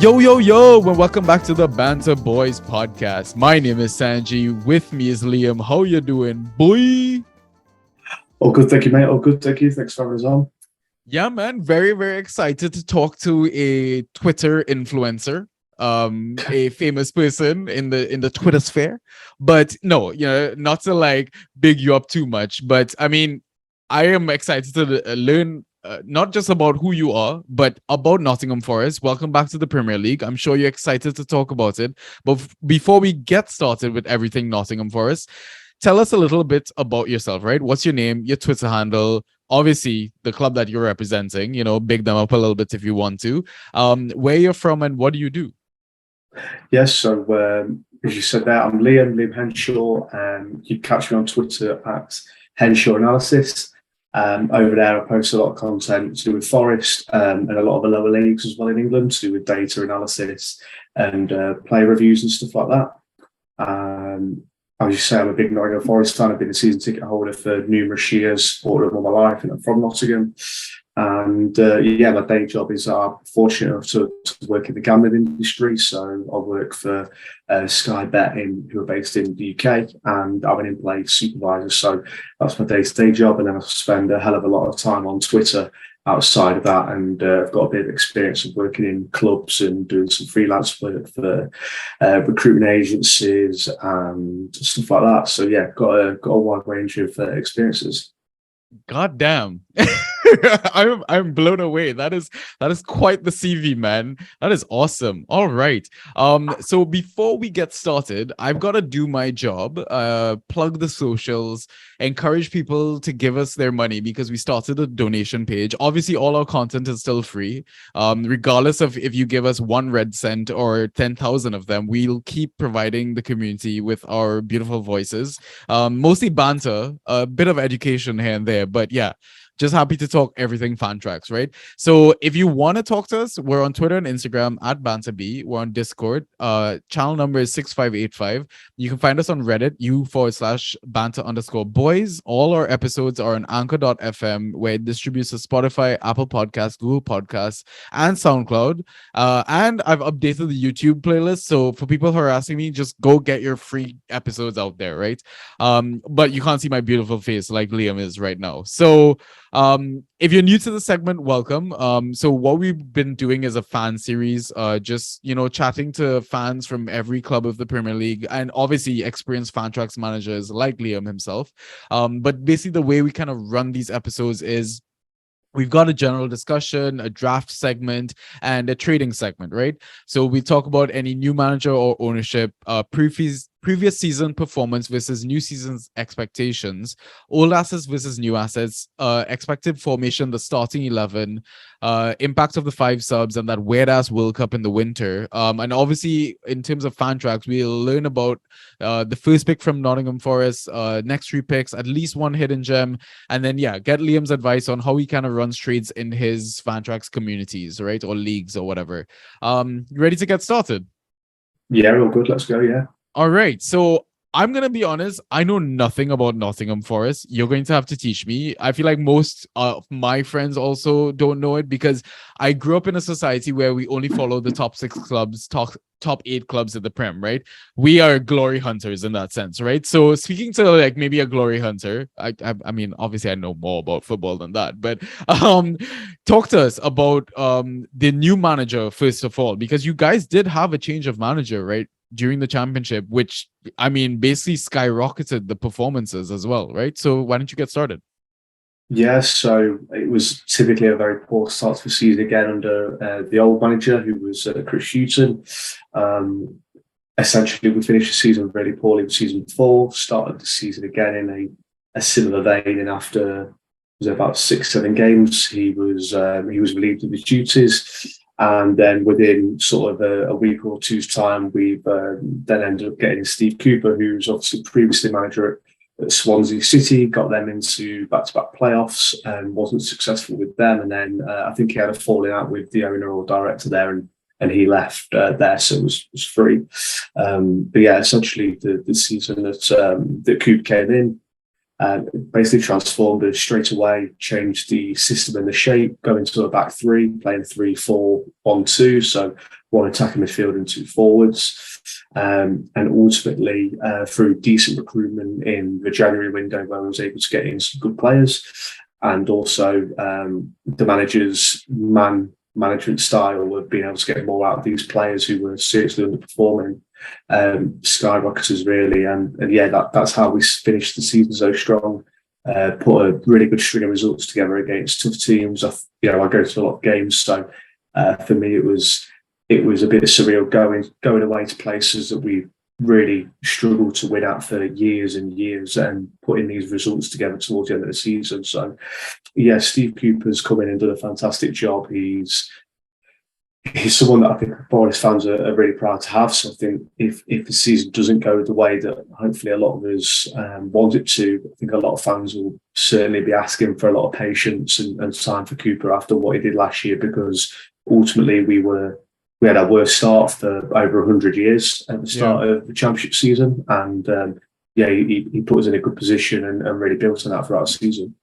Yo, and welcome back to the Banter Boys podcast. My name is Sanji. With me is Liam. How you doing, boy? All good, thank you, mate. All good, thank you. Thanks for having us on. Yeah, man. Very, very excited to talk to a Twitter influencer, a famous person in the Twitter sphere. But no, not to like big you up too much. But I mean, I am excited to learn not just about who you are, but about Nottingham Forest. Welcome back to the Premier League. I'm sure you're excited to talk about it. But before we get started with everything Nottingham Forest, tell us a little bit about yourself, right? What's your name, your Twitter handle, obviously the club that you're representing, big them up a little bit if you want to, where you're from and what do you do? Yes, so as you said there, I'm Liam Henshaw, and you can catch me on Twitter at Henshaw Analysis. Over there, I post a lot of content to do with Forest and a lot of the lower leagues as well in England, to do with data analysis and player reviews and stuff like that. As you say, I'm a big Nottingham Forest fan. I've been a season ticket holder for numerous years, supported them all my life, and I'm from Nottingham. And my day job is I'm fortunate enough to work in the gambling industry. So I work for Sky Betting, who are based in the UK, and I'm an in-play supervisor. So that's my day-to-day job. And then I spend a hell of a lot of time on Twitter outside of that. And I've got a bit of experience of working in clubs and doing some freelance work for recruitment agencies and stuff like that. So yeah, got a wide range of experiences. God damn. I'm blown away. That is quite the CV, man. That is awesome. All right. So before we get started, I've got to do my job, plug the socials, encourage people to give us their money because we started a donation page. Obviously, all our content is still free. Regardless of if you give us 1 red cent or 10,000 of them, we'll keep providing the community with our beautiful voices. Mostly banter, a bit of education here and there, but yeah. Just happy to talk everything Fantrax, right? So if you want to talk to us, we're on Twitter and Instagram at BanterB. We're on Discord. Channel number is 6585. You can find us on Reddit, u/banter_boys. All our episodes are on anchor.fm, where it distributes to Spotify, Apple Podcasts, Google Podcasts, and SoundCloud. And I've updated the YouTube playlist. So for people who are asking me, just go get your free episodes out there, right? But you can't see my beautiful face like Liam is right now. So if you're new to the segment, welcome. So what we've been doing is a fan series, just chatting to fans from every club of the Premier League, and obviously experienced Fantrax managers like Liam himself. But basically the way we kind of run these episodes is we've got a general discussion, a draft segment, and a trading segment, right? So we talk about any new manager or ownership, previous season performance versus new season's expectations, old assets versus new assets, expected formation, the starting 11, impact of the 5 subs, and that weird-ass World Cup in the winter. And obviously, in terms of Fantrax, we'll learn about the first pick from Nottingham Forest, next 3 picks, at least 1 hidden gem, and then, get Liam's advice on how he kind of runs trades in his Fantrax communities, right? Or leagues or whatever. You ready to get started? Yeah, all good. Let's go, yeah. All right, so I'm going to be honest, I know nothing about Nottingham Forest. You're going to have to teach me. I feel like most of my friends also don't know it because I grew up in a society where we only follow the top 6 clubs, top 8 clubs in the Prem, right? We are glory hunters in that sense, right? So speaking to like maybe a glory hunter, I mean, obviously I know more about football than that, but talk to us about the new manager, first of all, because you guys did have a change of manager, right? During the championship, which I mean basically skyrocketed the performances as well, right? So why don't you get started? Yeah, so it was typically a very poor start to the season again under the old manager, who was Chris Hughton. Essentially, we finished the season really poorly with season 4, started the season again in a similar vein, and after about 6-7 games, he was relieved of his duties. And then within sort of a week or two's time, we've then ended up getting Steve Cooper, who's obviously previously manager at Swansea City, got them into back-to-back playoffs and wasn't successful with them. And then I think he had a falling out with the owner or director there, and he left there, so it was free. But yeah, essentially the season that Coop came in, Basically transformed us straight away, changed the system and the shape, going to a back three, playing 3-4-1-2, so one attacking midfield and two forwards. And ultimately, through decent recruitment in the January window, where I was able to get in some good players, and also the manager's management style of being able to get more out of these players who were seriously underperforming, skyrockets really, and yeah, that's how we finished the season so strong. Put a really good string of results together against tough teams. I go to a lot of games, so for me it was a bit surreal going away to places that we really struggled to win at for years and years, and putting these results together towards the end of the season. So yeah, Steve Cooper's come in and done a fantastic job. He's someone that I think Forest fans are really proud to have. So I think if the season doesn't go the way that hopefully a lot of us want it to, I think a lot of fans will certainly be asking for a lot of patience and time for Cooper after what he did last year, because ultimately we had our worst start for over 100 years at the start of the Championship season, and he put us in a good position and really built on that throughout the season.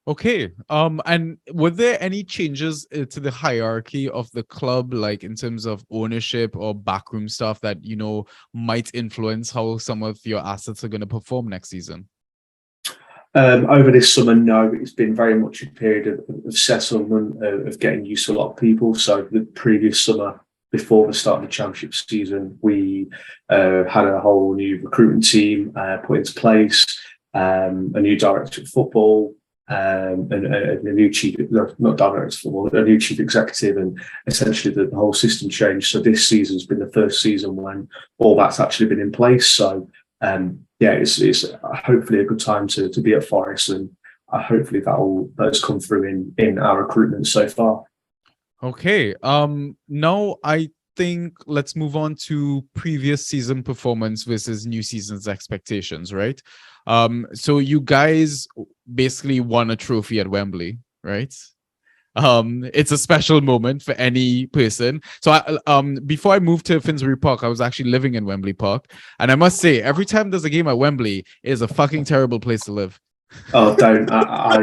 Okay. And were there any changes to the hierarchy of the club, like in terms of ownership or backroom stuff that, might influence how some of your assets are going to perform next season? Over this summer, no. It's been very much a period of settlement, of getting used to a lot of people. So the previous summer, before the start of the Championship season, we had a whole new recruitment team put into place, a new director of football, and a new chief, not director of football, a new chief executive, and essentially the whole system changed. So this season's been the first season when all that's actually been in place. So it's hopefully a good time to be at Forest, and hopefully that has come through in our recruitment so far. Okay. Now I think let's move on to previous season performance versus new season's expectations, right? So you guys basically won a trophy at Wembley, right? It's a special moment for any person. So before I moved to Finsbury Park, I was actually living in Wembley Park, and I must say, every time there's a game at Wembley, it is a fucking terrible place to live. Oh, don't! I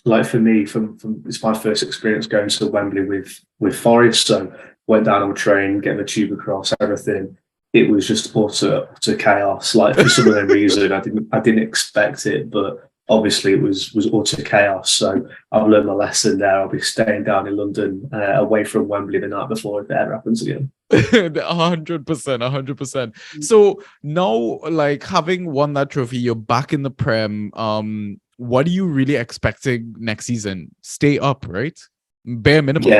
like, for me, from it's my first experience going to Wembley with Forest. So went down on the train, getting the tube across, everything. It was just utter chaos. Like, for some other reason, I didn't expect it, but obviously it was utter chaos. So I've learned my lesson there. I'll be staying down in London, away from Wembley the night before if it ever happens again. 100%. So now, like, having won that trophy, you're back in the Prem. What are you really expecting next season? Stay up, right? Bare minimum.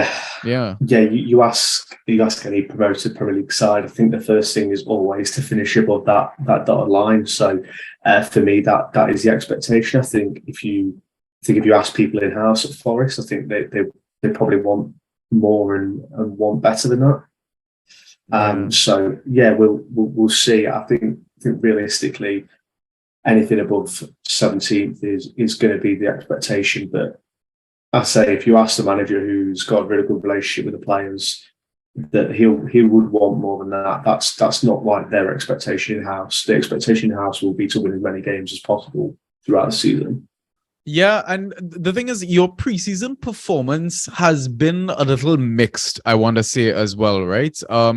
Yeah. You ask any promoted Premier League side. I think the first thing is always to finish above that dotted line. So for me, that is the expectation. I think if you ask people in house at Forest, I think they probably want more and want better than that. So yeah, we'll see. I think realistically, anything above 17th is going to be the expectation. But I say, if you ask the manager, who's got a really good relationship with the players, that he would want more than that. That's not like their expectation in house. The expectation in house will be to win as many games as possible throughout the season. Yeah, and the thing is, your preseason performance has been a little mixed, I want to say, as well, right?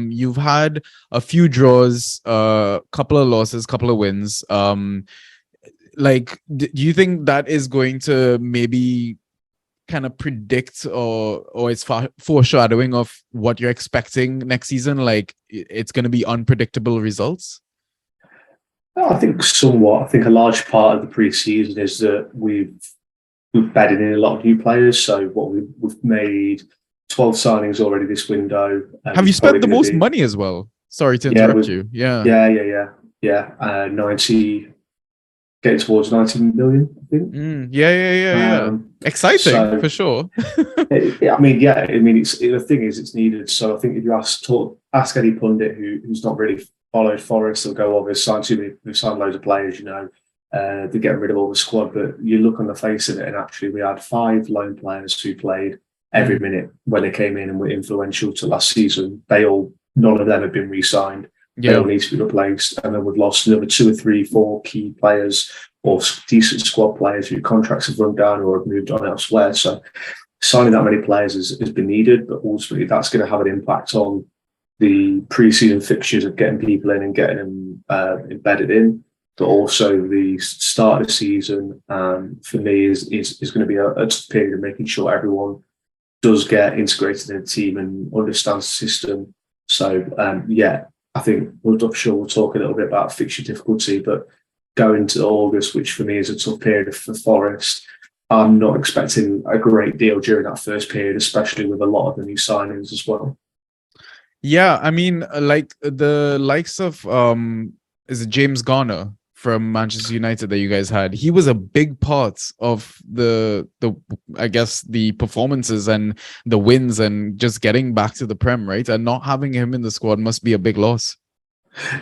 You've had a few draws, a couple of losses, couple of wins. Do you think that is going to maybe kind of predict or it's foreshadowing of what you're expecting next season? Like, it's going to be unpredictable results? I think somewhat. I think a large part of the pre-season is that we've bedded in a lot of new players. So we've made 12 signings already this window. Have you spent the most money as well? Sorry to interrupt you. Yeah. 90, getting towards 90 million, I think. Yeah. Exciting, for sure. The thing is, it's needed. So I think if you ask any pundit who's not really followed Forest, they'll go, we've signed loads of players, they're getting rid of all the squad. But you look on the face of it, and actually we had 5 loan players who played every minute when they came in and were influential to last season. None of them have been re-signed. They all need to be replaced. And then we've lost another 2 or 3, 4 key players or decent squad players whose contracts have run down or have moved on elsewhere. So signing that many players has been needed, but ultimately that's going to have an impact on the pre-season fixtures of getting people in and getting them embedded in. But also the start of the season, for me, is going to be a tough period of making sure everyone does get integrated in the team and understands the system. So, I think we'll talk a little bit about fixture difficulty, but going to August, which for me is a tough period for Forest, I'm not expecting a great deal during that first period, especially with a lot of the new signings as well. Yeah, I mean, like the likes of is it James Garner from Manchester United that you guys had? He was a big part of the I guess the performances and the wins and just getting back to the Prem, right? And not having him in the squad must be a big loss.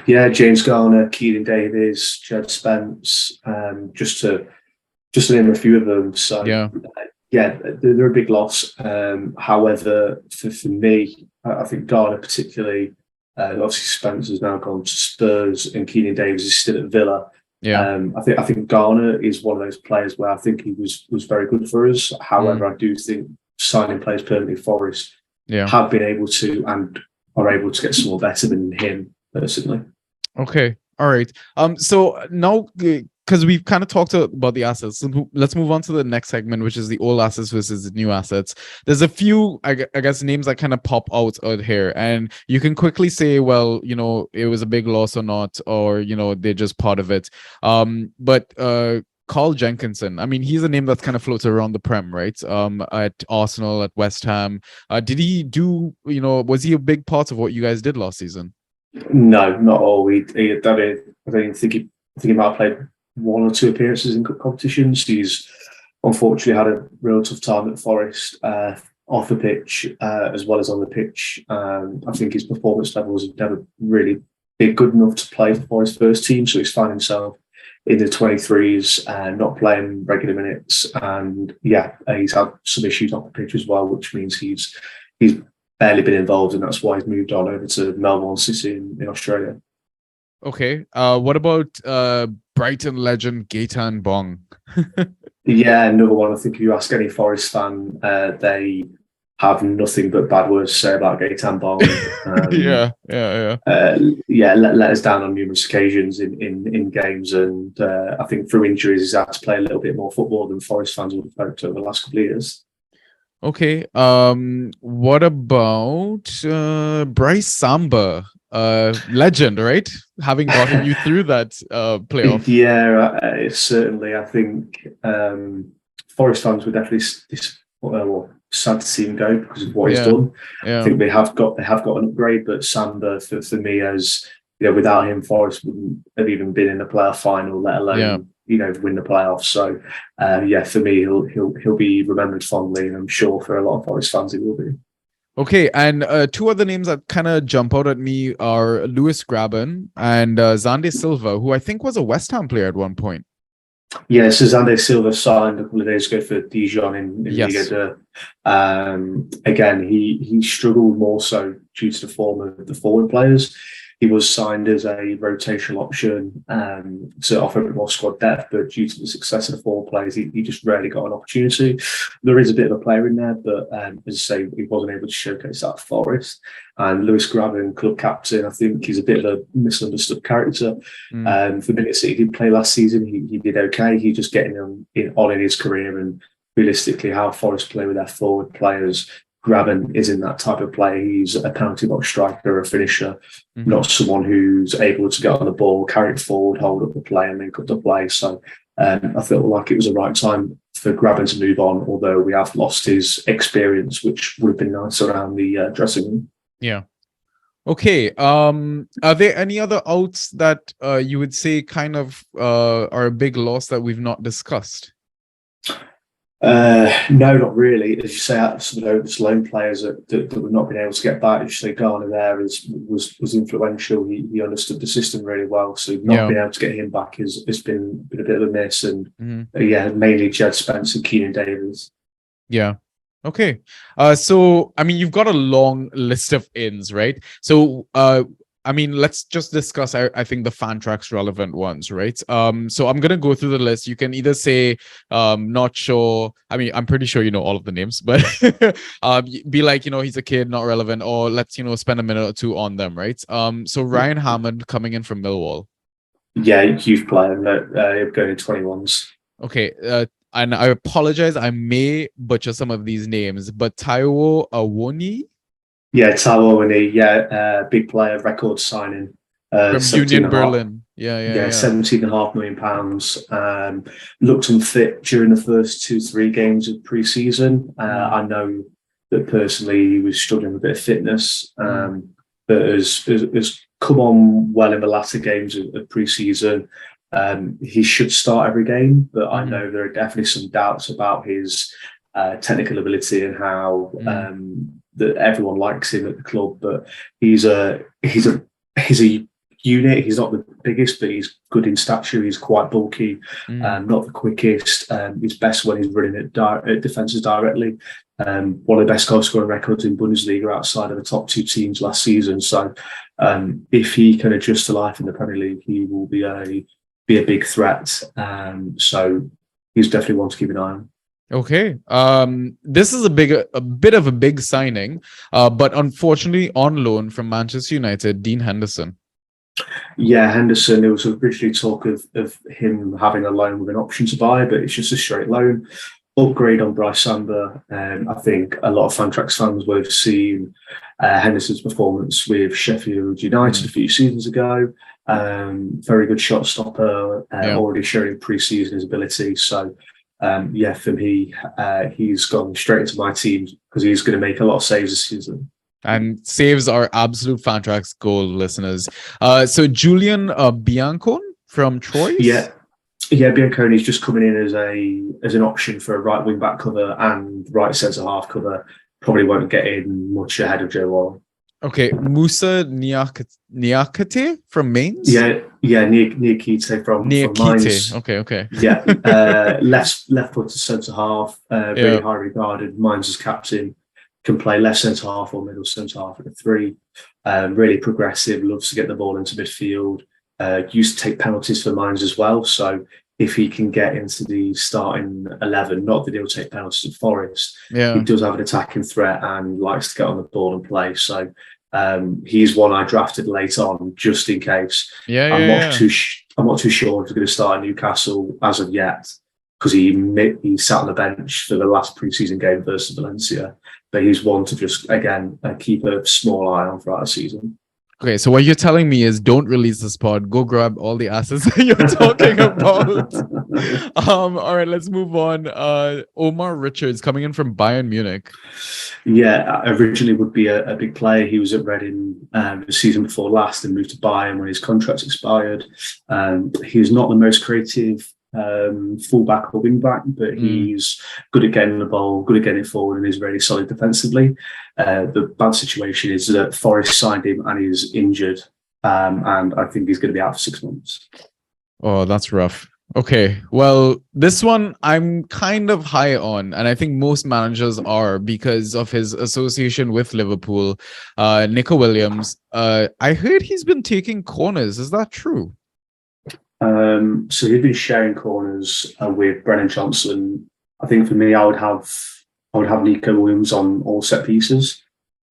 Yeah, James Garner, Keenan Davies, Jed Spence, just to name a few of them. So they're a big loss. However, for me, I think Garner particularly, obviously Spence has now gone to Spurs and Keenan Davies is still at Villa. Yeah, I think Garner is one of those players where I think he was very good for us. However, I do think signing players permanently Forest have been able to and are able to get someone better than him personally. Okay. All right. So now, because we've kind of talked about the assets, so let's move on to the next segment, which is the old assets versus the new assets. There's a few, I guess, names that kind of pop out here, and you can quickly say, well, it was a big loss or not, or they're just part of it. But Carl Jenkinson, I mean, he's a name that's kind of floated around the Prem, right? At Arsenal, at West Ham. Did he do? Was he a big part of what you guys did last season? No, not all. I don't think he might have played one or two appearances in competitions. He's unfortunately had a real tough time at Forest, off the pitch as well as on the pitch. I think his performance levels have never really been good enough to play for Forest first team, so he's found himself in the 23s and not playing regular minutes. And he's had some issues off the pitch as well, which means he's barely been involved, and that's why he's moved on over to Melbourne City in Australia. Okay. What about Brighton legend Gaetan Bong? Another one. I think if you ask any Forest fan, they have nothing but bad words to say about Gaetan Bong. Let us down on numerous occasions in games, and I think through injuries he's had to play a little bit more football than Forest fans would have hoped over the last couple of years. Okay. What about Bryce Samba, legend, right? Having gotten you through that playoff. Yeah, certainly. I think Forest fans were definitely sad to see him go because of what he's done. I think they have got an upgrade, but Samba for me, as without him, Forest wouldn't have even been in the playoff final, let alone win the playoffs. So for me, he'll be remembered fondly, and I'm sure for a lot of Forest fans he will be. Okay, and two other names that kind of jump out at me are Lewis Graben and Xande Silva, who I think was a West Ham player at one point. Yeah, so Xande Silva signed a couple of days ago for Dijon in Liga 2. Again, he struggled more so due to the form of the forward players. He was signed as a rotational option to offer a bit more squad depth, but due to the success of the forward players, he just rarely got an opportunity. There is a bit of a player in there, but as I say, he wasn't able to showcase that for Forest. And Lewis Graben, club captain, I think he's a bit of a misunderstood character. For minutes that he did play last season, he did okay. He's just getting on in his career, and realistically, how Forest play with their forward players, Graben isn't that type of player. He's a penalty box striker, a finisher, not someone who's able to get on the ball, carry it forward, hold up the play, and then cut the play. So I felt like it was the right time for Graben to move on, although we have lost his experience, which would have been nice around the dressing room. Yeah. Okay. Are there any other outs that you would say kind of are a big loss that we've not discussed? No, not really. As you say, some of those loan players that we've not been able to get back. As you say, Garner there was influential. He understood the system really well. So not being able to get him back has been a bit of a miss. And mainly Jed Spence and Keenan Davies. Yeah. Okay. So I mean, you've got a long list of ins, right? So I mean, let's just discuss, I think, the Fantrax relevant ones, right? So I'm gonna go through the list. You can either say not sure. I mean, I'm pretty sure you know all of the names, but be like, he's a kid, not relevant, or let's, spend a minute or two on them, right? So Ryan Hammond coming in from Millwall. Yeah, youth player, going in 21s. Okay, and I apologize, I may butcher some of these names, but Taiwo Awooni? Yeah, Taiwo Awooni, big player, record signing. From Union Berlin. Yeah. £17.5 million. Looked unfit during the first 2-3 games of pre-season. I know that personally he was struggling with a bit of fitness, but has come on well in the latter games of pre-season. He should start every game, but I know there are definitely some doubts about his technical ability and how that everyone likes him at the club. But he's a unit. He's not the biggest, but he's good in stature. He's quite bulky, not the quickest. He's best when he's running at defences directly. One of the best goal scoring records in Bundesliga outside of the top two teams last season. So if he can adjust to life in the Premier League, he will be a big threat. So he's definitely one to keep an eye on. Okay. This is a bit of a big signing, but unfortunately on loan from Manchester United, Dean Henderson. Yeah, Henderson. There was originally talk of him having a loan with an option to buy, but it's just a straight loan. Upgrade on Bryce Samba. I think a lot of Fantrax fans will have seen Henderson's performance with Sheffield United a few seasons ago. Very good shot stopper, already showing pre-season his ability. So, for me, he's gone straight into my team because he's going to make a lot of saves this season. And saves are absolute Fantrax gold, listeners. So Julian Biancone from Troyes? Yeah, Bianconi's just coming in as an option for a right wing back cover and right centre half cover. Probably won't get in much ahead of Joe Warren. Okay, Musa Niakate from Mainz? Niakate from Mainz. Okay. Yeah, left footed centre half, very high regarded. Mainz as captain, can play left centre half or middle centre half at a 3. Really progressive, loves to get the ball into midfield. Used to take penalties for Mainz as well. So if he can get into the starting 11, not that he'll take penalties at Forest, he does have an attacking threat and likes to get on the ball and play. So he's one I drafted late on just in case. I'm not too sure if he's going to start at Newcastle as of yet because he sat on the bench for the last pre-season game versus Valencia. But he's one to just, again, keep a small eye on throughout the season. Okay, so what you're telling me is don't release this pod. Go grab all the assets that you're talking about. All right, let's move on. Omar Richards coming in from Bayern Munich. Yeah, originally would be a big player. He was at Reading the season before last and moved to Bayern when his contract expired. He was not the most creative fullback or wingback, but he's good at getting the ball, good at getting it forward, and is very solid defensively. The bad situation is that Forest signed him and he's injured, and I think he's going to be out for 6 months. Oh, that's rough. Okay, well, this one I'm kind of high on, and I think most managers are because of his association with Liverpool. Nico Williams. I heard he's been taking corners. Is that true? So he'd been sharing corners with Brennan Johnson. I think for me, I would have Nico Williams on all set pieces,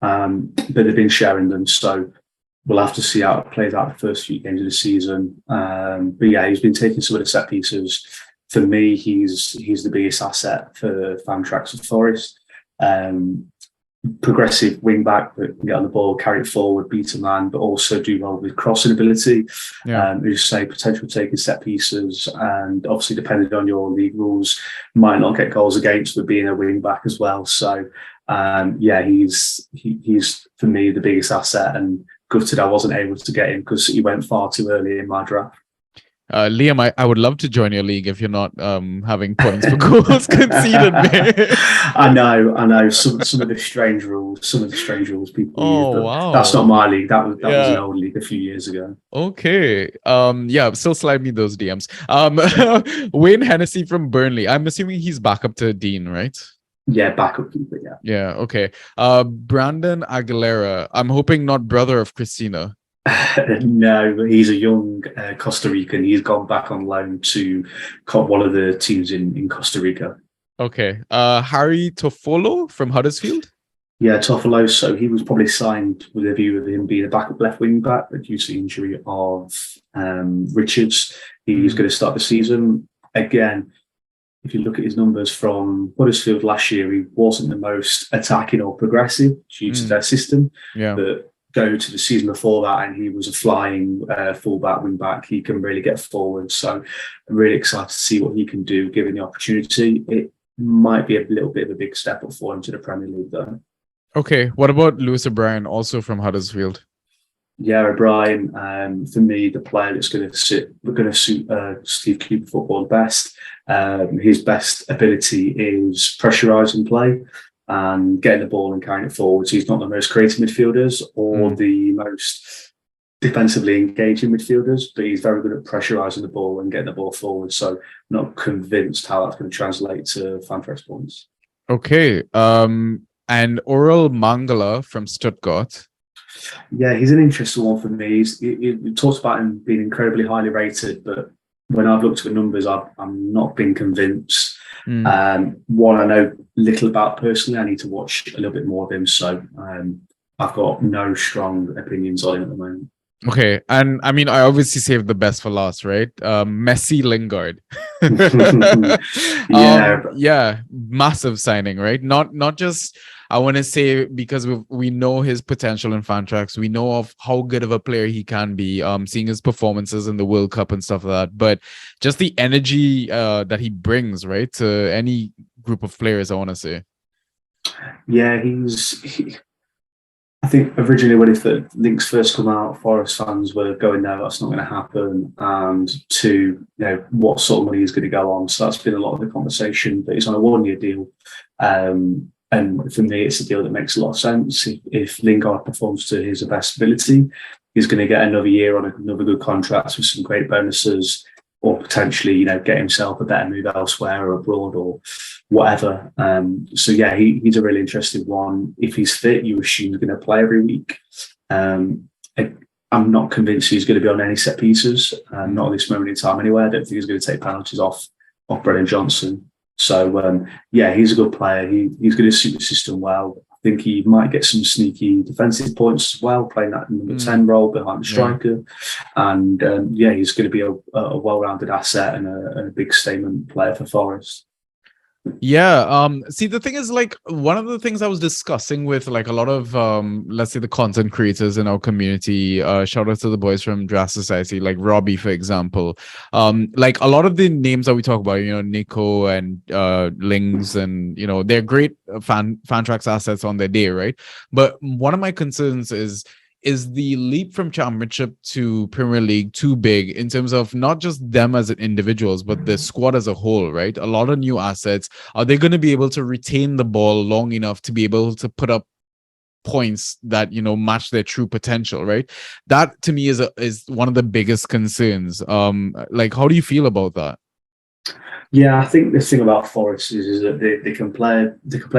but they've been sharing them. So we'll have to see how it plays out the first few games of the season. But yeah, he's been taking some of the set pieces. For me, he's the biggest asset for Fantrax at Forest. Progressive wing back that can get on the ball, carry it forward, beat a man, but also do well with crossing ability. As you say, potential taking set pieces, and obviously depending on your league rules, might not get goals against with being a wing back as well. So he's for me the biggest asset, and gutted I wasn't able to get him because he went far too early in my draft. Liam, I would love to join your league if you're not having points for goals conceded. I know. Some of the strange rules people use. Wow. That's not my league. That was an old league a few years ago. Okay. Still slide me those DMs. Wayne Hennessy from Burnley. I'm assuming he's back up to Dean, right? Yeah, backup keeper, yeah. Yeah, okay. Brandon Aguilera. I'm hoping not brother of Christina. No, but he's a young Costa Rican. He's gone back on loan to one of the teams in Costa Rica. Okay. Harry Toftolo from Huddersfield? Yeah, Toftolo. So he was probably signed with a view of him being a backup left wing back, but due to the injury of Richards, he's going to start the season. Again, if you look at his numbers from Huddersfield last year, he wasn't the most attacking or progressive due to their system. Yeah. But go to the season before that, and he was a flying fullback, wing back. He can really get forward. So I'm really excited to see what he can do given the opportunity. It might be a little bit of a big step up for him to the Premier League, though. Okay. What about Lewis O'Brien, also from Huddersfield? Yeah, O'Brien, for me, the player that's going to suit Steve Cooper football best. His best ability is pressurising play and getting the ball and carrying it forwards. He's not the most creative midfielders or the most defensively engaging midfielders, but he's very good at pressurising the ball and getting the ball forward. So I'm not convinced how that's going to translate to Fantrax points. Okay. And Oral Mangala from Stuttgart. Yeah, he's an interesting one for me. He talks about him being incredibly highly rated, but when I've looked at the numbers, I'm not been convinced. One I know little about personally. I need to watch a little bit more of him. So I've got no strong opinions on him at the moment. Okay. And I mean, I obviously saved the best for last, right? Messi Lingard. Yeah, massive signing, right? Not just, I want to say, because we know his potential in Fantrax. We know of how good of a player he can be, seeing his performances in the World Cup and stuff like that. But just the energy that he brings, right, to any group of players, I want to say. Yeah, I think originally when the links first come out, Forest fans were going, no, that's not going to happen. And to, what sort of money is going to go on. So that's been a lot of the conversation. But it's on a 1-year deal. And for me, it's a deal that makes a lot of sense. If Lingard performs to his best ability, he's going to get another year on another good contract with some great bonuses, or potentially, get himself a better move elsewhere or abroad or whatever. So yeah, he's a really interesting one. If he's fit, you assume he's going to play every week. I'm not convinced he's going to be on any set pieces. Not at this moment in time anyway. I don't think he's going to take penalties off Brennan Johnson. So yeah, he's a good player. He's going to suit the system well. I think he might get some sneaky defensive points as well, playing that number 10 role behind the striker. And yeah, he's going to be a well-rounded asset and a big statement player for Forest. Yeah. See, the thing is, like, one of the things I was discussing with like a lot of let's say the content creators in our community, shout out to the boys from Draft Society, like Robbie, for example. Like a lot of the names that we talk about, Nico and Lings, and they're great Fantrax assets on their day, right? But one of my concerns is the leap from Championship to Premier League too big in terms of not just them as individuals, but the squad as a whole, right? A lot of new assets. Are they going to be able to retain the ball long enough to be able to put up points that, match their true potential, right? That to me is one of the biggest concerns. Like, how do you feel about that? Yeah, I think the thing about Forest is that they can play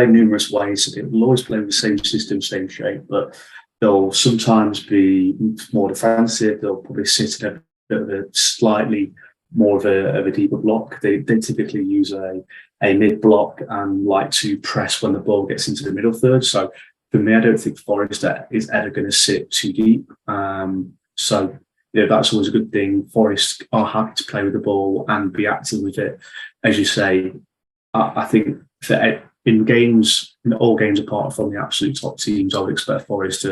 numerous ways. So they'll always play with the same system, same shape, but they'll sometimes be more defensive. They'll probably sit in a bit of a slightly more of a deeper block. They typically use a mid block and like to press when the ball gets into the middle third. So for me, I don't think Forest is ever going to sit too deep. So that's always a good thing. Forest are happy to play with the ball and be active with it. As you say, I think that in all games apart from the absolute top teams, I would expect Forest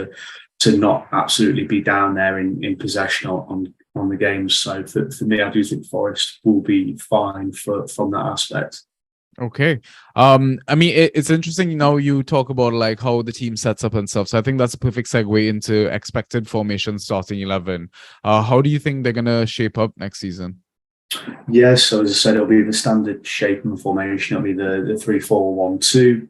to not absolutely be down there in possession on the games. So for me, I do think Forest will be fine from that aspect. Okay. I mean, it's interesting, you talk about like how the team sets up and stuff. So I think that's a perfect segue into expected formation starting 11. How do you think they're going to shape up next season? Yes, so as I said, it'll be the standard shape and formation. It'll be the 3-4-1-2.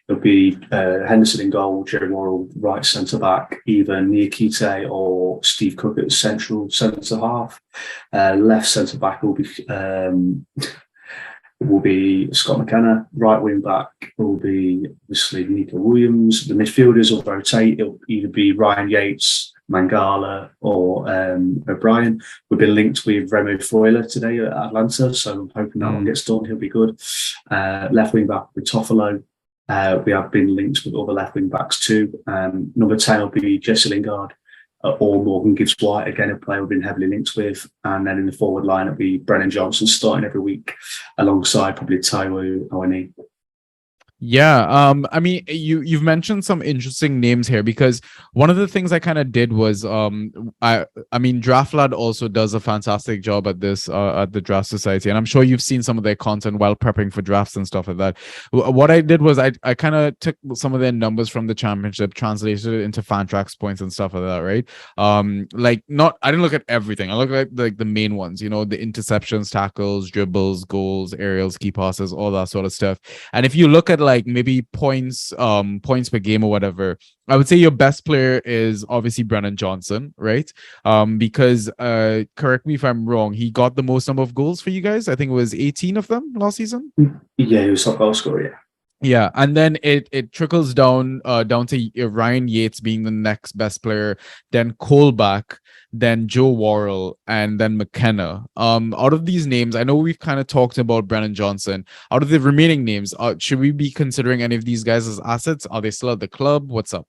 It'll be Henderson in goal, Jerry Worrell right centre back, either Niakite or Steve Cook at central centre half. Left centre back will be Scott McKenna. Right wing back will be obviously Nico Williams. The midfielders will rotate. It'll either be Ryan Yates, Mangala or OBrien. We've been linked with Remo Freuler today at Atlanta, so I'm hoping that one gets done. He'll be good. Left wing back with Toftolo. We have been linked with other left wing backs too. Number 10 will be Jesse Lingard or Morgan GibbsWhite, again, a player we've been heavily linked with. And then in the forward line, it'll be Brennan Johnson starting every week alongside probably Taiwo Awooni. Yeah, I mean, you've mentioned some interesting names here, because one of the things I kind of did was I mean, DraftLad also does a fantastic job at this at the Draft Society, and I'm sure you've seen some of their content while prepping for drafts and stuff like that. What I did was I kind of took some of their numbers from the championship, translated it into Fantrax points and stuff like that, right? Like, not, I didn't look at everything. I looked at like the main ones, you know, the interceptions, tackles, dribbles, goals, aerials, key passes, all that sort of stuff. And if you look at like maybe points per game or whatever, I would say your best player is obviously Brennan Johnson, right? Because correct me if I'm wrong, he got the most number of goals for you guys. I think it was 18 of them last season. Yeah, he was top goal scorer, yeah. Yeah, and then it trickles down to Ryan Yates being the next best player, then Colback, then Joe Worrell, and then McKenna. Out of these names, I know we've kind of talked about Brennan Johnson. Out of the remaining names, should we be considering any of these guys as assets? Are they still at the club? What's up?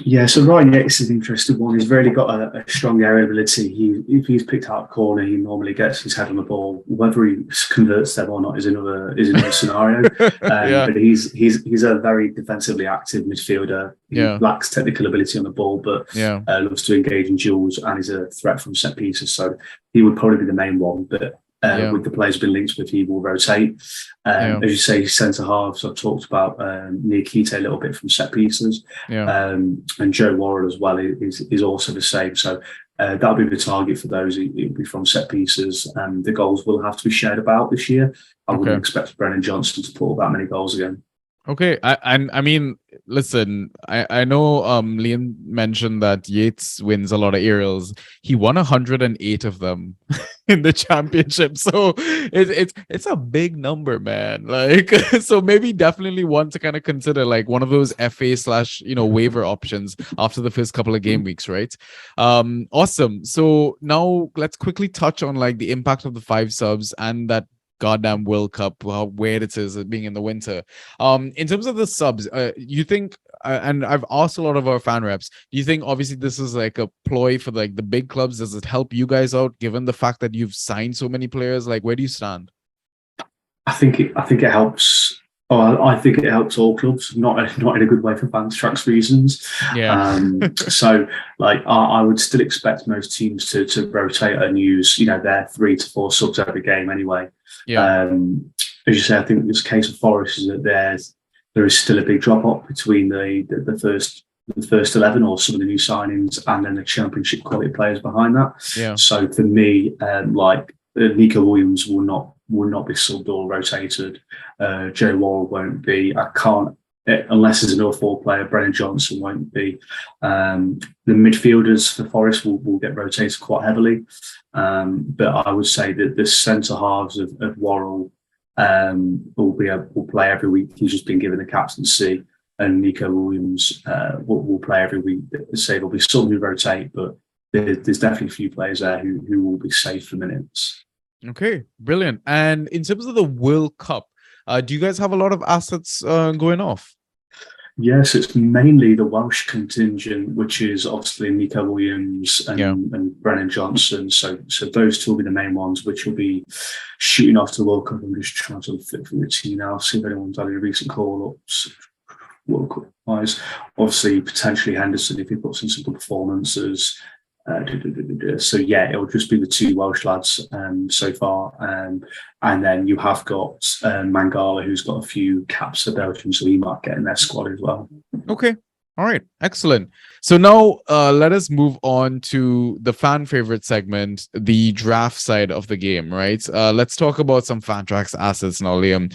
Yeah, so Ryan Yates is an interesting one. He's really got a strong aerial ability. If he's picked out a corner, he normally gets his head on the ball. Whether he converts them or not is another scenario. But he's a very defensively active midfielder. He lacks technical ability on the ball, but loves to engage in duels and is a threat from set pieces. So he would probably be the main one. But with the players been linked with, he will rotate. As you say, centre halves, I've talked about Niakite a little bit from set pieces. And Joe Worrell as well is also the same. So that'll be the target for those. It'll be from set pieces. The goals will have to be shared about this year. I wouldn't expect Brennan Johnson to put that many goals again. Okay, I mean, listen, I know Liam mentioned that Yates wins a lot of aerials. He won 108 of them in the championship, so it's a big number, man. Like, so maybe definitely one to kind of consider, like one of those FA / waiver options after the first couple of game weeks, right? Awesome. So now let's quickly touch on like the impact of the 5 subs and that goddamn World Cup, how weird it is being in the winter. In terms of the subs, you think, and I've asked a lot of our fan reps, do you think obviously this is like a ploy for like the big clubs? Does it help you guys out given the fact that you've signed so many players? Like, where do you stand? I think it helps. I think it helps all clubs, not in a good way for Trax reasons. So, like, I would still expect most teams to rotate and use, their 3 to 4 subs every game anyway. As you say, I think this case of Forest is that there is still a big drop off between the first 11 or some of the new signings and then the championship quality players behind that. So for me, like Nico Williams will not be subbed or rotated. Joe Worrell won't be. I can't, unless there's another 4 player. Brennan Johnson won't be. The midfielders for Forest will get rotated quite heavily. But I would say that the centre halves of Worrell will play every week. He's just been given the captaincy, and Nico Williams will play every week. So there'll be some who rotate, but there's definitely a few players there who will be safe for minutes. Okay, brilliant. And in terms of the World Cup, do you guys have a lot of assets going off? Yes, it's mainly the Welsh contingent, which is obviously Nico Williams and Brennan Johnson. So those 2 will be the main ones, which will be shooting off to the World Cup. I'm just trying to flip through the team now, see if anyone's had any recent call-ups World Cup-wise. Obviously, potentially Henderson if he puts in some good performances. So it'll just be the 2 Welsh lads so far, and then you have got Mangala, who's got a few caps for Belgium, so he might get in their squad as well. Okay, all right, excellent. So now let us move on to the fan favorite segment, the draft side of the game, right? Let's talk about some Fantrax assets now, Liam.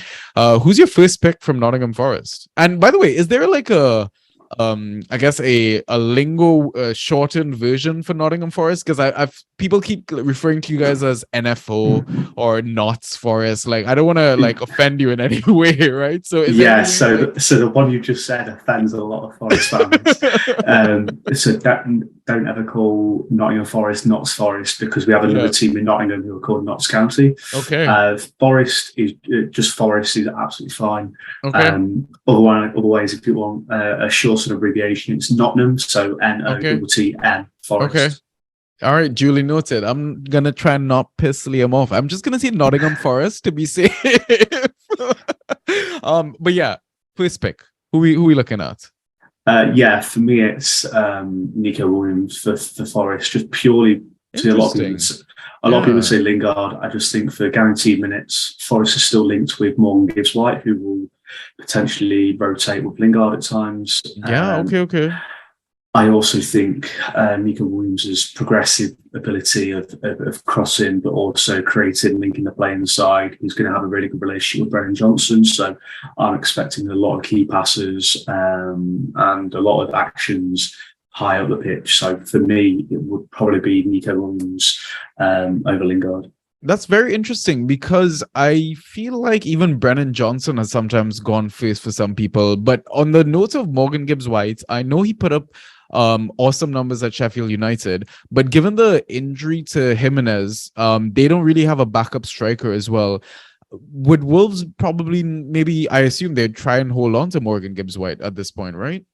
Who's your first pick from Nottingham Forest? And by the way, is there like a I guess a lingo shortened version for Nottingham Forest? Because people keep referring to you guys as NFO or Notts Forest. Like, I don't want to like offend you in any way, right? So so the one you just said offends a lot of Forest fans. So that don't ever call Nottingham Forest Notts Forest, because we have another team in Nottingham who are called Notts County. Okay. Forest is just Forest is absolutely fine. Okay. Otherwise, if you want a shortened abbreviation, it's Nottingham. So NOTTN Forest. Okay. All right, duly noted. I'm gonna try and not piss Liam off. I'm just gonna say Nottingham Forest to be safe. But yeah, first pick. Who we looking at? For me, it's Nico Williams for Forest, just purely. A lot of people say Lingard. I just think for guaranteed minutes, Forest is still linked with Morgan GibbsWhite, who will potentially rotate with Lingard at times. Yeah, okay. I also think Nico Williams' progressive ability of crossing, but also creating, linking the play inside. He's going to have a really good relationship with Brennan Johnson. So I'm expecting a lot of key passes and a lot of actions high up the pitch. So for me, it would probably be Nico Williams over Lingard. That's very interesting, because I feel like even Brennan Johnson has sometimes gone first for some people. But on the note of Morgan GibbsWhite, I know he put up awesome numbers at Sheffield United, but given the injury to Jimenez, they don't really have a backup striker as well. Would Wolves probably, maybe, I assume they'd try and hold on to Morgan GibbsWhite at this point, right?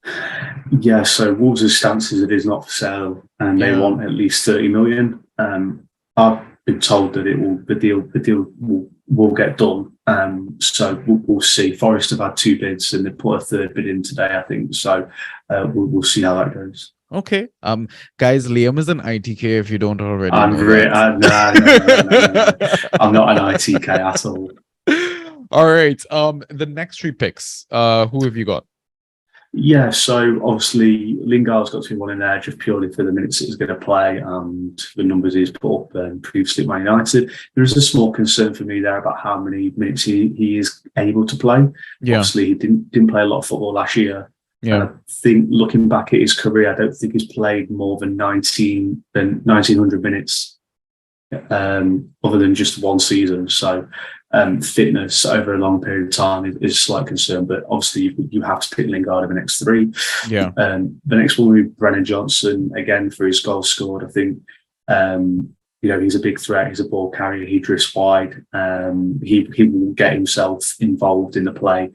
Yeah, so Wolves' stance is it is not for sale, and they want at least 30 million. I've been told that the deal will get done. So we'll see. Forest have had 2 bids and they put a 3rd bid in today, I think. So we'll see how that goes. Okay. Guys, Liam is an ITK if you don't already know. No. I'm not an ITK at all. All right. The next 3 picks. Who have you got? Yeah, so obviously Lingard's got to be one in there just purely for the minutes that he's going to play and the numbers he's put up previously at Man United. There is a small concern for me there about how many minutes he is able to play. Yeah. Obviously, he didn't play a lot of football last year. Yeah. And I think looking back at his career, I don't think he's played more than 1,900 minutes other than just one season. So fitness over a long period of time is a slight concern, but obviously you have to pick Lingard over the next 3. Yeah. The next one will be Brennan Johnson, again, for his goals scored. I think, he's a big threat. He's a ball carrier. He drifts wide. He will get himself involved in the play.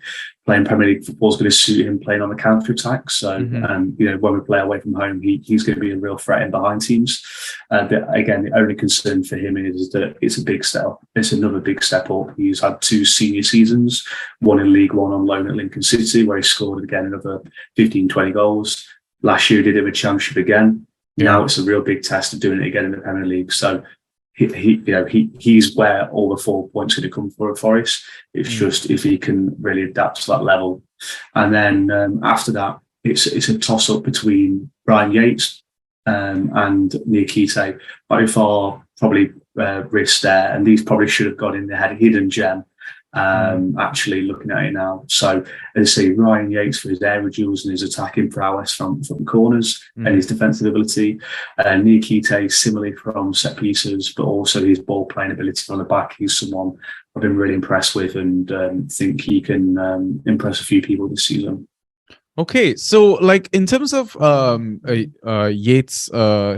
Playing Premier League football is going to suit him playing on the counter-attack. So, when we play away from home, he's going to be a real threat in behind teams. But again, the only concern for him is that it's a big step. It's another big step up. He's had 2 senior seasons, one in League One on loan at Lincoln City, where he scored again another 15, 20 goals. Last year, he did it with Championship again. Yeah. Now it's a real big test of doing it again in the Premier League. So he's where all the 4 points are going to come for Forest. It's just if he can really adapt to that level. And then after that, it's a toss up between Ryan Yates and Niakite. By far, probably risk there, and these probably should have got in the hidden gem. Actually looking at it now. So as I say, Ryan Yates for his aerial duels and his attacking prowess from corners and his defensive ability. Niakite similarly from set pieces, but also his ball playing ability from the back. He's someone I've been really impressed with and think he can impress a few people this season. Okay, so like in terms of Yates,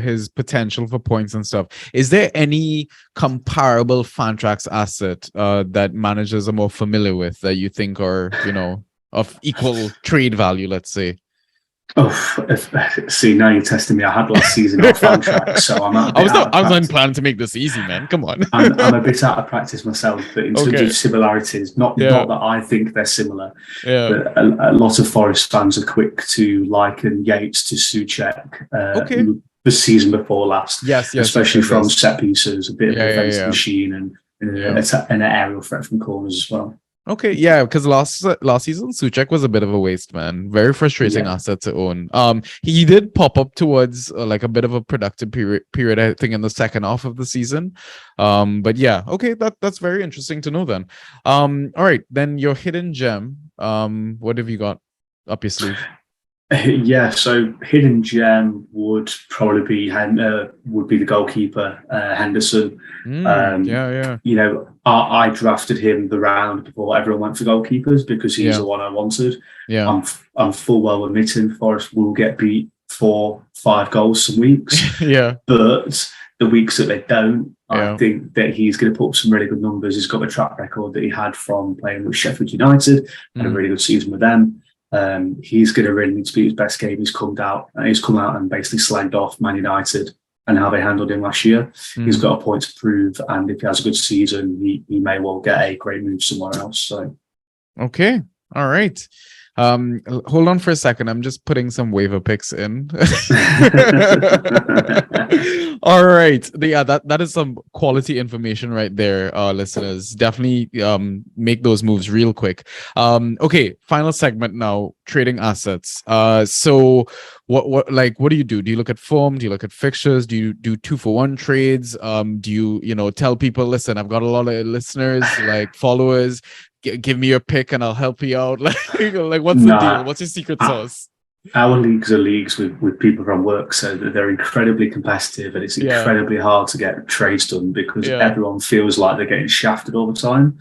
his potential for points and stuff, is there any comparable Fantrax asset that managers are more familiar with that you think are, of equal trade value, let's say? See, now you're testing me. I had last season on Fantrax, so I was on plan to make this easy, man. Come on. I'm a bit out of practice myself, but in terms of similarities, not that I think they're similar. Yeah. But a lot of Forest fans are quick to liken Yates to Souček the season before last. Yes, especially from set pieces, a bit of a defensive machine and an aerial threat from corners as well. Okay, yeah, because last season Souček was a bit of a waste, man. Very frustrating asset to own. He did pop up towards like a bit of a productive period, I think, in the second half of the season. But yeah, okay, that's very interesting to know then. All right, then your hidden gem. What have you got up your sleeve? Yeah, so hidden gem would probably be the goalkeeper, Henderson. I drafted him the round before everyone went for goalkeepers because he's the one I wanted. Yeah, I'm full well admitting Forest will get beat 4-5 goals some weeks. Yeah. But the weeks that they don't, I think that he's going to put up some really good numbers. He's got the track record that he had from playing with Sheffield United, had a really good season with them. He's going to really need to be his best game. He's come out and basically slagged off Man United and how they handled him last year. He's got a point to prove, and if he has a good season, he may well get a great move somewhere else. So, okay, all right. Hold on for a second. I'm just putting some waiver picks in. All right. Yeah, that is some quality information right there, listeners. Definitely make those moves real quick. Okay, final segment now, trading assets. So what do you do? Do you look at form? Do you look at fixtures? Do you do 2-for-1 trades? Do you tell people, listen, I've got a lot of listeners, like followers, give me your pick and I'll help you out. Like what's the deal? What's your secret sauce? Our leagues are leagues with people from work, so that they're incredibly competitive, and it's incredibly hard to get trades done because everyone feels like they're getting shafted all the time.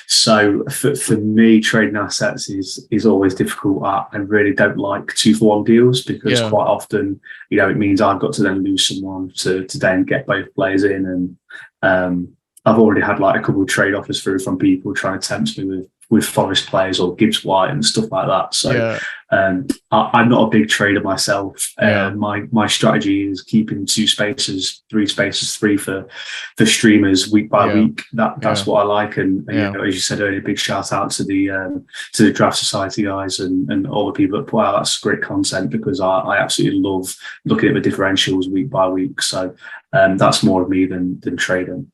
So for me, trading assets is always difficult. I really don't like 2-for-1 deals because quite often, it means I've got to then lose someone to then get both players in, and I've already had like a couple of trade offers through from people trying to tempt me with Forest players or GibbsWhite and stuff like that. So I'm not a big trader myself. My strategy is keeping 3 spaces free for streamers week by week. That's what I like. And as you said earlier, big shout out to the Draft Society guys and all the people that put out that great content, because I absolutely love looking at the differentials week by week. So that's more of me than trading.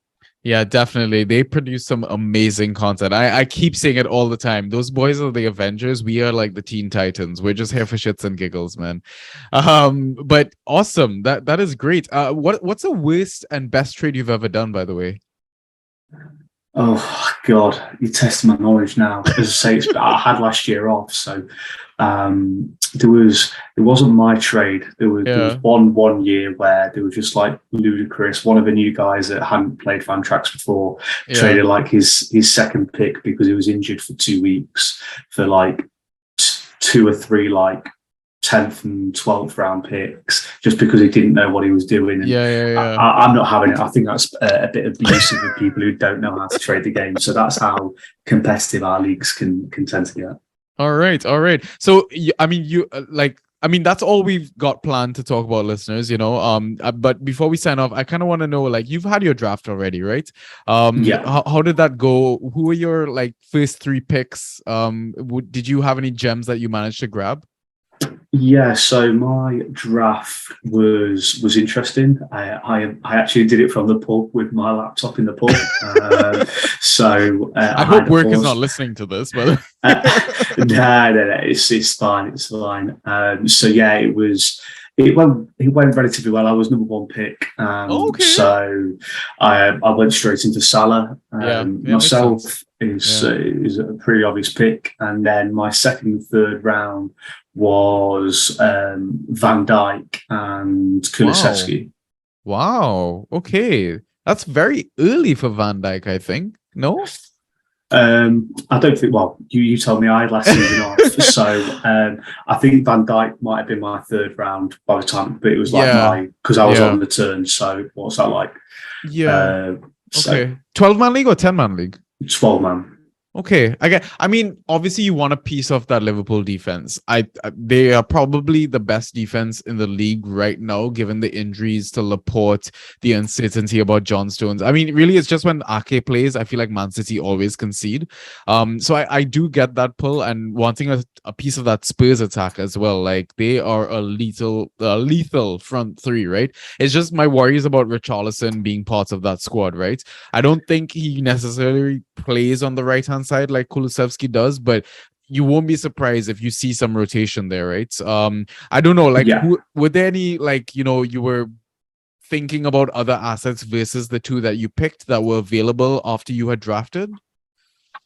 Yeah, definitely. They produce some amazing content. I keep saying it all the time. Those boys are the Avengers. We are like the Teen Titans. We're just here for shits and giggles, man. But awesome. That is great. What's the worst and best trade you've ever done, by the way? Oh God, you're testing my knowledge now. As I say, I had last year off, so it wasn't my trade. There was one year where they were just like ludicrous. One of the new guys that hadn't played fan Trax before traded like his second pick because he was injured for 2 weeks for like 2 or 3 like 10th and 12th round picks just because he didn't know what he was doing. And I'm not having it. I think that's a bit abusive of people who don't know how to trade the game. So that's how competitive our leagues can tend to get. All right. So that's all we've got planned to talk about, listeners. But before we sign off, I kind of want to know, like, you've had your draft already, right? How did that go? Who were your first 3 picks? Did you have any gems that you managed to grab? Yeah, so my draft was interesting. I actually did it from the pub with my laptop in the pub. I hope work is not listening to this, but no, it's fine. It's fine. It went relatively well. I was number 1 pick. So I went straight into Salah. Myself is a pretty obvious pick. And then my second and third round was Van Dijk and Kulusevski. Wow. Okay. That's very early for Van Dijk, I think. No? I don't think. Well, you told me I had last season off, so I think Van Dijk might have been my 3rd round by the time, but it was because I was on the turn. So what's that like? Yeah. Okay. 12-man league or 10-man league? 12-man. Okay, obviously you want a piece of that Liverpool defense. They are probably the best defense in the league right now, given the injuries to Laporte, the uncertainty about John Stones. Really, it's just when Ake plays, I feel like Man City always concede. So I do get that pull and wanting a piece of that Spurs attack as well. Like, they are a lethal front 3, right? It's just my worries about Richarlison being part of that squad, right? I don't think he necessarily plays on the right hand side like Kulusevski does, but you won't be surprised if you see some rotation there, right? I don't know, were there any you were thinking about other assets versus the 2 that you picked that were available after you had drafted?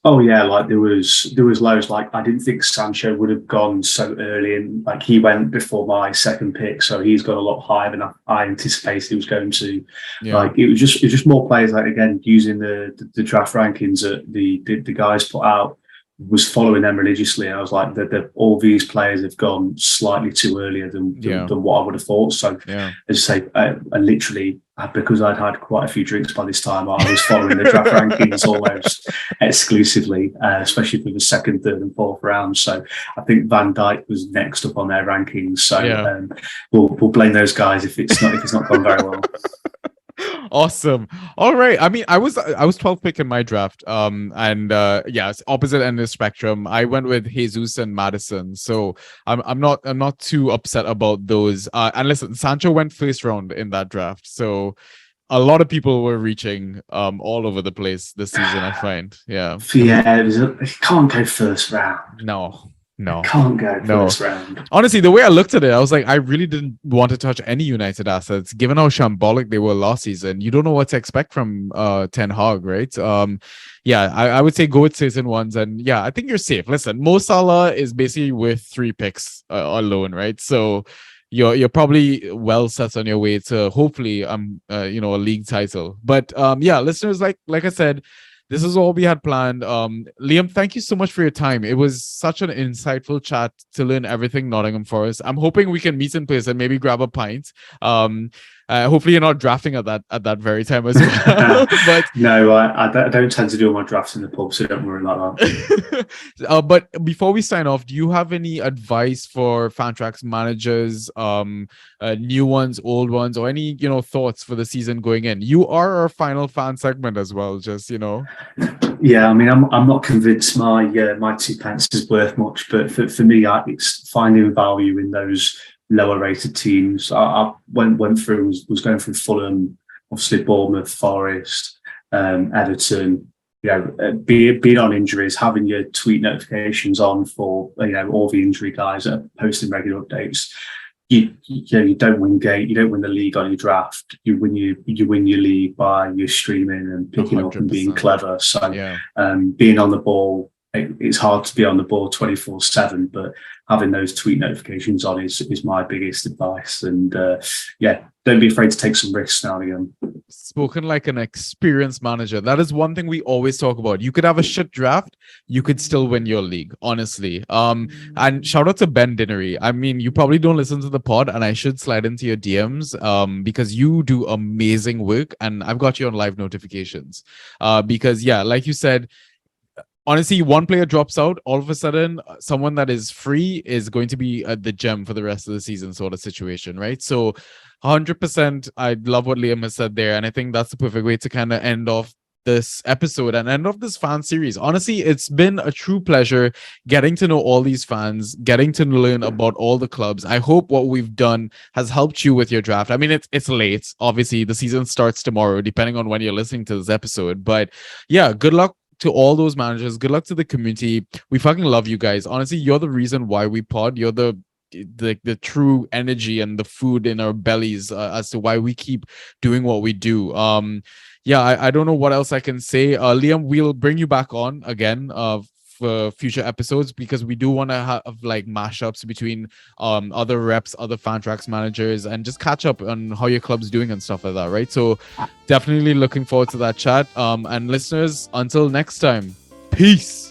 Oh yeah, there was loads. I didn't think Sancho would have gone so early, and he went before my second pick, so he's gone a lot higher than I anticipated he was going to. It was just more players. Again, using the draft rankings that the guys put out. was following them religiously. I was like, all these players have gone slightly too earlier than what I would have thought. So, as I say, I literally, because I'd had quite a few drinks by this time, I was following the draft rankings almost exclusively, especially for the second, third, and fourth rounds. So, I think Van Dijk was next up on their rankings. So, we'll blame those guys if it's not gone very well. Awesome. All right. I mean, I was 12th pick in my draft. It's opposite end of the spectrum. I went with Jesus and Maddison. So I'm not too upset about those. And listen, Sancho went first round in that draft. So a lot of people were reaching all over the place this season, I find. Yeah. Yeah, it can't go first round. No. Can't go first round. Honestly, the way I looked at it, I was like, I really didn't want to touch any United assets, given how shambolic they were last season. You don't know what to expect from Ten Hag, right? I would say go with certain ones, and yeah, I think you're safe. Listen, Mo Salah is basically worth 3 picks alone, right? So you're probably well set on your way to hopefully a league title. But listeners, like I said, this is all we had planned. Liam, thank you so much for your time. It was such an insightful chat to learn everything Nottingham Forest. I'm hoping we can meet in person, maybe grab a pint. Hopefully you're not drafting at that very time as well. But no, I don't tend to do all my drafts in the pub, so don't worry about that. But before we sign off, do you have any advice for Fantrax managers, new ones, old ones, or any thoughts for the season going in? You are our final fan segment as well, just Yeah, I mean, I'm not convinced my 2 pence is worth much, but for me, it's finding value in those lower rated teams. I went through, was going through Fulham, obviously Bournemouth, Forest, Everton. Being on injuries, having your tweet notifications on for all the injury guys that are posting regular updates. You don't win you don't win the league on your draft. You win your league by your streaming and picking 100%. Up and being clever. So being on the ball, it's hard to be on the ball 24/7, but having those tweet notifications on is my biggest advice. And don't be afraid to take some risks now and again. Spoken like an experienced manager. That is one thing we always talk about. You could have a shit draft, you could still win your league, honestly. And shout out to Ben Dinnery. I mean, you probably don't listen to the pod, and I should slide into your DMs because you do amazing work, and I've got you on live notifications. Because like you said, honestly, one player drops out, all of a sudden, someone that is free is going to be the gem for the rest of the season sort of situation, right? So 100%, I love what Liam has said there, and I think that's the perfect way to kind of end off this episode and end off this fan series. Honestly, it's been a true pleasure getting to know all these fans, getting to learn about all the clubs. I hope what we've done has helped you with your draft. I mean, it's late. Obviously, the season starts tomorrow, depending on when you're listening to this episode. But yeah, good luck to all those managers. Good luck to the community. We fucking love you guys. Honestly, you're the reason why we pod. You're the true energy and the food in our bellies as to why we keep doing what we do. I don't know what else I can say. Liam, we'll bring you back on again for future episodes, because we do want to have like mashups between other reps, other Fantrax managers, and just catch up on how your club's doing and stuff like that, right? So definitely looking forward to that chat. And listeners, until next time, peace.